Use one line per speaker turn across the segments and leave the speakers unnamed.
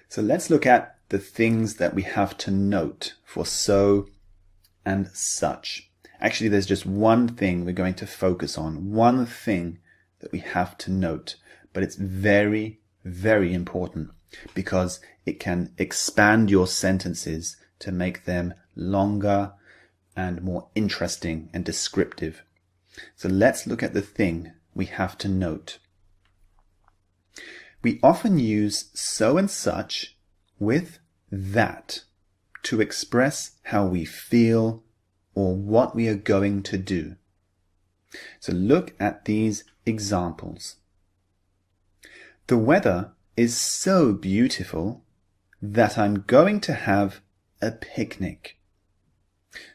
So let's look at the things that we have to note for so and such. Actually, there's just one thing we're going to focus on, one thing that we have to note, but it's very, very important because it can expand your sentences to make them longer and more interesting and descriptive. So let's look at the thing we have to note. We often use so and such with that to express how we feel or what we are going to do. So look at these examples. The weather is so beautiful that I'm going to have a picnic.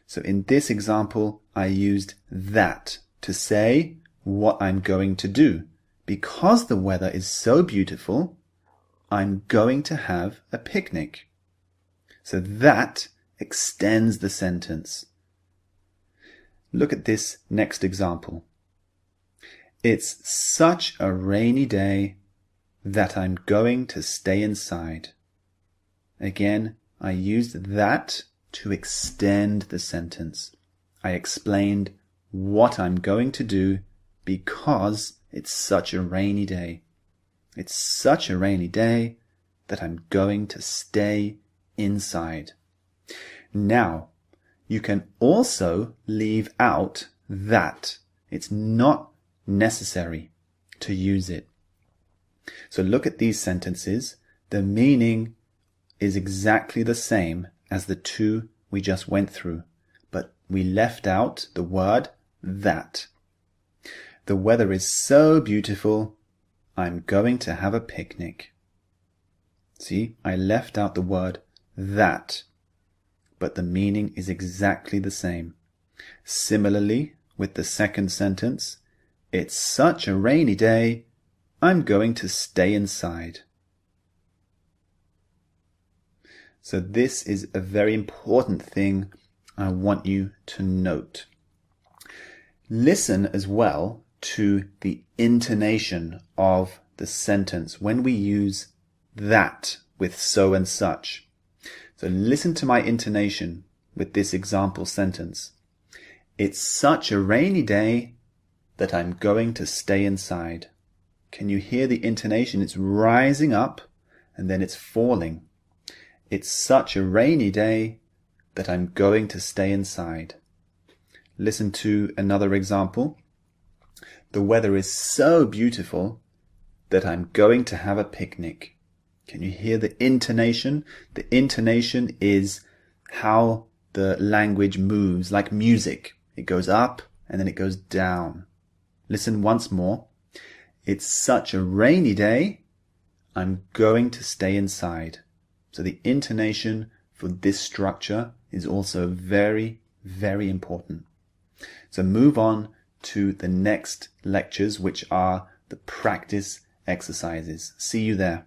So in this example, I used that to say what I'm going to do. Because the weather is so beautiful, I'm going to have a picnic. So that extends the sentence. Look at this next example. It's such a rainy day that I'm going to stay inside. Again, I used that to extend the sentence. I explained what I'm going to do because it's such a rainy day. It's such a rainy day that I'm going to stay inside. Now, you can also leave out that. It's not necessary to use it. So look at these sentences. The meaning is exactly the same as the two we just went through, but we left out the word that. The weather is so beautiful, I'm going to have a picnic. See, I left out the word that, but the meaning is exactly the same. Similarly, with the second sentence, it's such a rainy day, I'm going to stay inside. So this is a very important thing I want you to note. Listen as well to the intonation of the sentence when we use that with so and such. So listen to my intonation with this example sentence. It's such a rainy day that I'm going to stay inside. Can you hear the intonation? It's rising up and then it's falling. It's such a rainy day that I'm going to stay inside. Listen to another example. The weather is so beautiful that I'm going to have a picnic. Can you hear the intonation? The intonation is how the language moves, like music. It goes up and then it goes down. Listen once more. It's such a rainy day, I'm going to stay inside. So the intonation for this structure is also very, very important. So move on to the next lectures, which are the practice exercises. See you there.